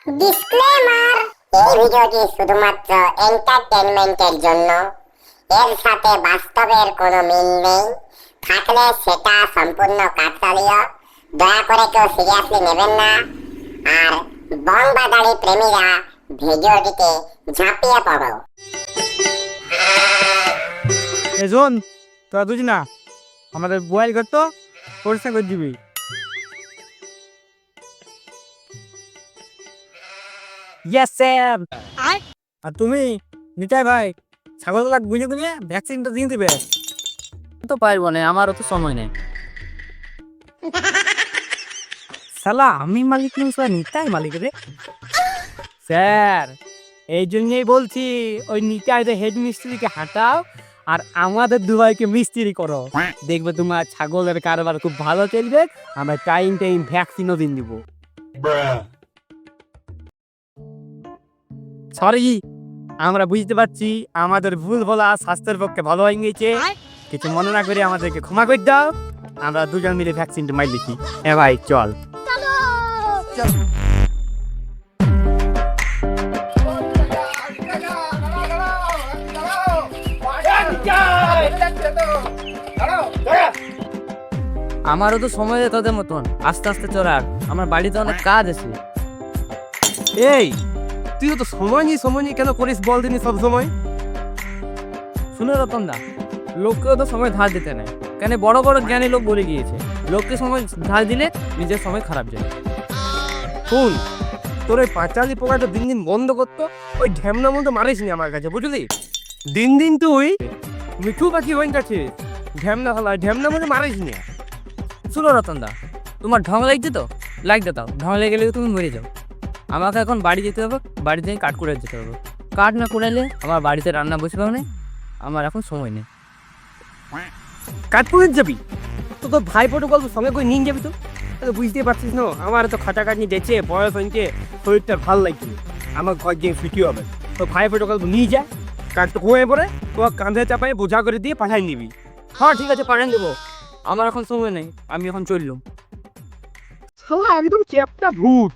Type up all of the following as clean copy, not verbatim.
Disclaimer, এই ভিডিওটি শুধুমাত্র এন্টারটেইনমেন্টের জন্য। এর সাথে বাস্তবের কোনো মিল নেই, থাকলে সেটা সম্পূর্ণ কাকতালীয়। দয়া করে কেউ সিরিয়াসলি নেবেন না। আর বংবাদারি প্রেমীরা ভিডিওটিতে ঝাঁপিয়ে পড়ো। এজন তোরা বুঝি না, আমাদের বয়েল করতো পরিষ্কার করে দিবি। Yes sir. আর তুমি নিতাই ভাই ছাগলগুলা গুঁজে গুঁজে ভ্যাকসিনটা দিয়ে দিবে। তো পারবো না, আমারও তো সময় নেই। শালা আমি মালিক নই, শালা নিতাই মালিক রে। স্যার এই জন্যই বলছি ওই নিতাইদের হেড মিস্ত্রিকে হাঁটাও আর আমাদের দুবাইকে মিস্ত্রি করো, দেখবে তোমার ছাগলের কারবার খুব ভালো চলবে। আমরা টাইম ভ্যাকসিনও দিন দিব। সরি, আমরা বুঝতে পারছি আমাদের ভুল বলা স্বাস্থ্যের পক্ষে ভালো হয়ে গেছে। কিছু মনে না করে আমাদেরকে ক্ষমা করে দাও। আমরা দুজন মিলে ভ্যাকসিনটা মাই লিখি। এ ভাই চল। আমারও তো সময় তোদের মতন, আস্তে আস্তে চলার। আমার বাড়িতে অনেক কাজ আছে। এই তুইও তো সময় নিয়ে কেন করিস বল দিনি সব সময়। শুনে রতন দা, লোককেও তো সময় ধার দিতে নেয়। কেন বড় বড় জ্ঞানী লোক বলে গিয়েছে, লোককে সময় ধার দিলে নিজের সময় খারাপ যায়। শুন, তোর ওই পাঁচালি পোকাটা দিন দিন বন্ধ করতো। ওই ঢ্যামনার মধ্যে মারিস নি আমার কাছে, বুঝলি? দিন দিন তুই মিঠু পাখি হয়ে যাচ্ছিস। ঢ্যামনা ফেলা ঢ্যামনার মধ্যে মারিস নি। শুনো রতন দা, তোমার ঢং লাগছে তো লাগতে দাও। ঢং লেগে গেলে তুমি মরে যাও। আমাকে এখন বাড়ি যেতে হবে, বাড়ি থেকে কাঠ করে যেতে হবে। কাঠ না করাইলে আমার বাড়িতে রান্না বসবে না। আমার এখন সময় নেই। কাঠপুরে যাবি তো? তোর ভাই ফটো গল্প সঙ্গে করে নিয়ে যাবি তো? বুঝতে পারছিস না, আমার তো খাটাখাটনি দেখছে, বয়স হয়েছে, শরীরটা ভাল লাগছে। আমার ঘর গিয়ে ফিটি হবে। তো ভাই ফটো গল্প নিয়ে যা, কাঠটা হয়ে পড়ে তোমার কাঁধে চাপাই বোঝা করে দিয়ে পাঠাই নিবি। হ্যাঁ ঠিক আছে, পাঠান দেবো। আমার এখন সময় নেই, আমি এখন চললাম। একদম চ্যাপটা ভূত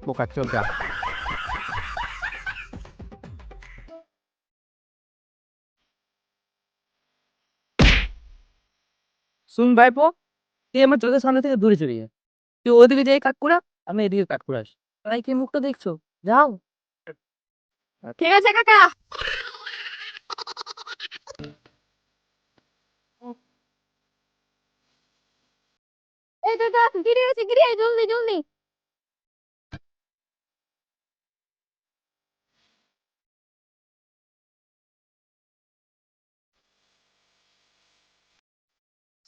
বোকা চোদা। শুন ভাইপো, তুই আমার চোখের সামনে থেকে দূরে চলে যায়। তুই ওদিকে যাই কাট করা, আমি এদিকে কাট করে আসি। তাই কি মুখটা দেখছো? যাও। ঠিক আছে কাকা। এই দাদা গিরে আছে, গিরে জলদি জলদি।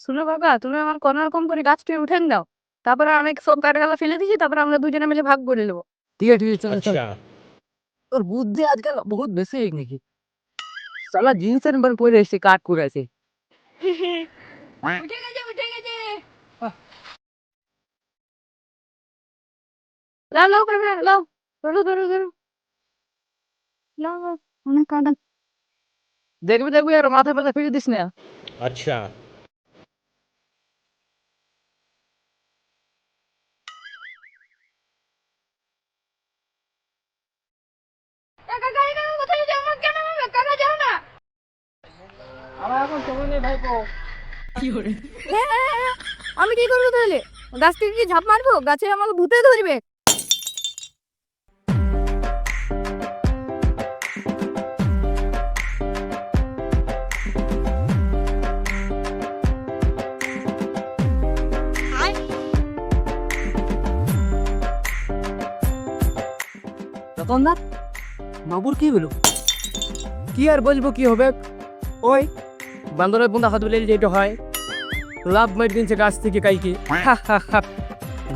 শুনো বাবা, তুমি আমার কোনো রকম করে গাছটা উঠেন দাও, তারপরে আমি সব কাঠগালা ফেলে দিয়েছি, তারপরে আমরা দুজনে মিলে ভাগ করে নেবো। ঠিক আছে ঠিক আছে, চল চল। তোর বুদ্ধি আজকাল বহুত বেশি হয়ে নাকি? সালা জিন্সের বার পরে এসে কাট করে আছে। উঠে গেছে উঠে গেছে। লাও লাও করে ফেলো, লাও ধরো ধরো ধরো, লাও লাও, অনেক কাটা। দেখবি দেখবি আর মাথা ব্যথা ফিরে দিস না। अच्छा। কাকা গাড়ি কাকা কোথায় যাও? আমার কেন মারবে? কাকা যাও না। আমার এখন সময় নেই ভাইপো। হ্যাঁ, হ্যাঁ, হ্যাঁ। আমি কি করবো তাহলে? গাছ থেকে কি ঝাঁপ মারবো? গাছে আমাকে ভূতে ধরবে। রতন দা, বাবুর কি হলো? কি আর বলবো, কি হবে? ওই বান্দরের বন্ধা হাত বলে যেটা হয়, লাভ মার দিনছে গাছ থেকে কাইকে।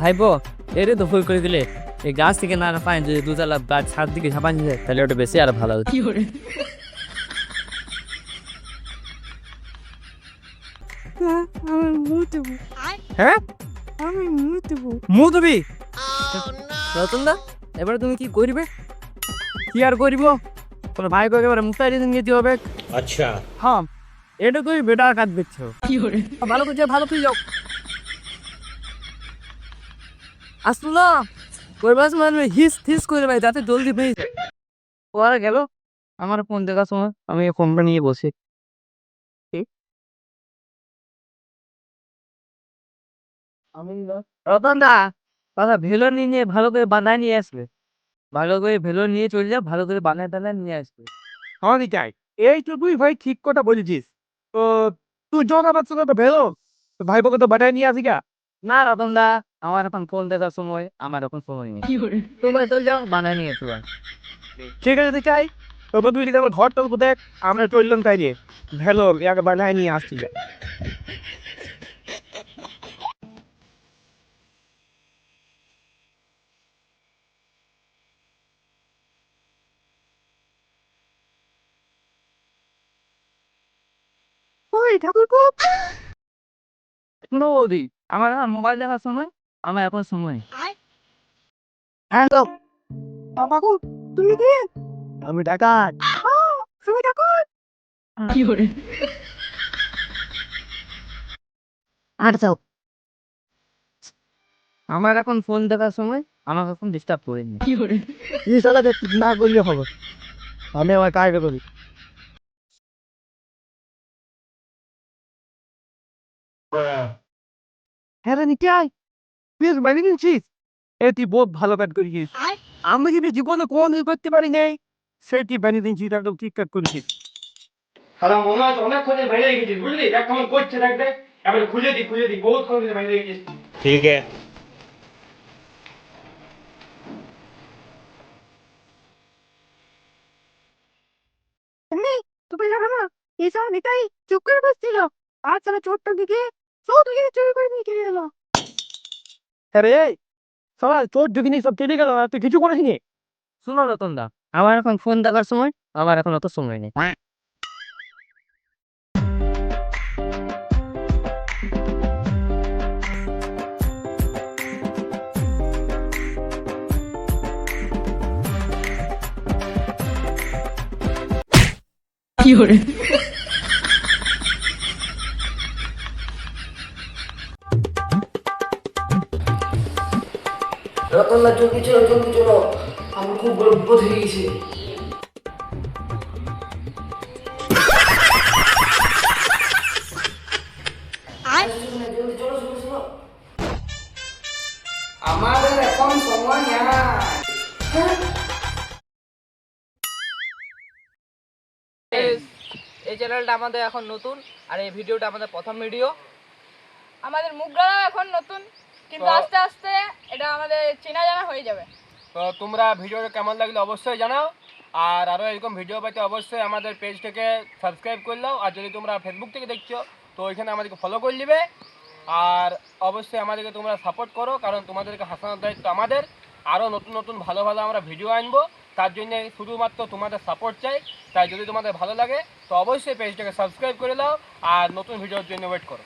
ভাইপো, এরে তো ভুল করে দিলে। এই গাছ থেকে না পায়, যদি দুতলা গাছ ছাদ দিকে ঝাঁপান যায় তাহলে ওটা বেশি আর ভালো হতো। আমি মুখ দেবো। হ্যাঁ, আমি মুখ দেবো। মুখ দেবি? রতন দা, এবারে তুমি কি করবে? কি আর করিব? তোর ভাই কে এবারে মুক্তাই দিন যেতে হবে। अच्छा। হ্যাঁ, এটা তুই বেটার কাজ দেখছো। ভালো করে যাও, ভালো করে যাও। আসলো ওর বাস মানে হিস থিস করে ভাই যাতে জলদি পেয়ে যায়। ও আর গেল আমার ফোন দেখার সময় আমি ফোনটা নিয়ে বসে আমি রতন দা দাদা ভেলোর নিয়ে ভালো করে বানায় নিয়ে আসবে, ভালো করে ভেলোর নিয়ে চলে যাও, ভালো করে বানায় টানায় নিয়ে আসবে। আমার নিতাই এইটুকুই ভাই ঠিক কথা বলেছিস। তো তুই যখন আমার সঙ্গে তো বেরো, তো ভাই বকে তো বাটায় নিয়ে আসি গা। না রতন দা আমার এখন ফোন দেখার সময়, আমার এখন সময় নেই, তোমরা চলে যাও বানায় নিয়ে এসো। ঠিক আছে নিতাই, তবে তুই যদি আমার ঘরটা দেখ, আমরা চললাম তাই রে ভেলো এক বানায় নিয়ে আসছি গা। ওই ঠাকুর শুনো বৌদি, আমার এখন মোবাইল দেখার সময়, আমার এখন সময় নেই। হ্যালো বাবু, তুমি কে? আমি ডাকাত। তুমি ঠাকুর আর যাও আমার এখন ফোন দেখার সময়, আমাকে এখন ডিস্টার্ব করিনি। এই শালাকে না করলে হবে, আমি আমার কাজ করি। হ্যাঁ রে নিতাই, তুই বাড়ি নিয়েছিস? এ তুই বহুত ভালো কাজ করেছিস। আমি কিন্তু জীবনে কোনো করতে পারি নাই, সে তুই বানিয়ে দিয়েছিস, একদম ঠিক কাজ করেছিস। সারা মনে হয় অনেকক্ষণ বাইরে গেছিস, বুঝলি? দেখ কেমন করছে, দেখ দেখ এবার খুলে দি বহুত ক্ষণ বাইরে গেছিস। ঠিক আছে। তুমি জানো না এসব নিতাই চুপ করে বসছিল আর তাহলে চোরটার দিকে সব দিকে চুরি করে নিয়ে চলে গেলো। হ্যাঁ রে, সালা তোর যদি সব কেটে গেল, তুই কিছু করিস নি। শুনো রতন দা, আমার এখন ফোন দেখার সময়, আমার এখন অত সময় নেই। রতনদা জলদি চলো জলদি চলো, আমার খুব বড় বিপদ হয়ে গেছে। জলদি চলো চলো চলো, আমাদের এখন সময় নাই। এই চ্যানেলটা আমাদের এখন নতুন, আর এই ভিডিওটা আমাদের প্রথম ভিডিও। আমাদের মুখগুলো এখন নতুন কিন্তু আস্তে আস্তে এটা আমাদের চেনা জানা হয়ে যাবে। তো তোমরা ভিডিওটা কেমন লাগলো অবশ্যই জানাও, আর আরও এরকম ভিডিও পেতে অবশ্যই আমাদের পেজটাকে সাবস্ক্রাইব করে নাও, আর যদি তোমরা ফেসবুক থেকে দেখছো তো ওইখানে আমাদেরকে ফলো করে নেবে, আর অবশ্যই আমাদেরকে তোমরা সাপোর্ট করো, কারণ তোমাদেরকে হাসানোর দায়িত্ব আমাদের। আরও নতুন নতুন ভালো ভালো আমরা ভিডিও আনবো, তার জন্য শুধুমাত্র তোমাদের সাপোর্ট চাই। তাই যদি তোমাদের ভালো লাগে তো অবশ্যই পেজটাকে সাবস্ক্রাইব করে নাও, আর নতুন ভিডিওর জন্য ওয়েট করো।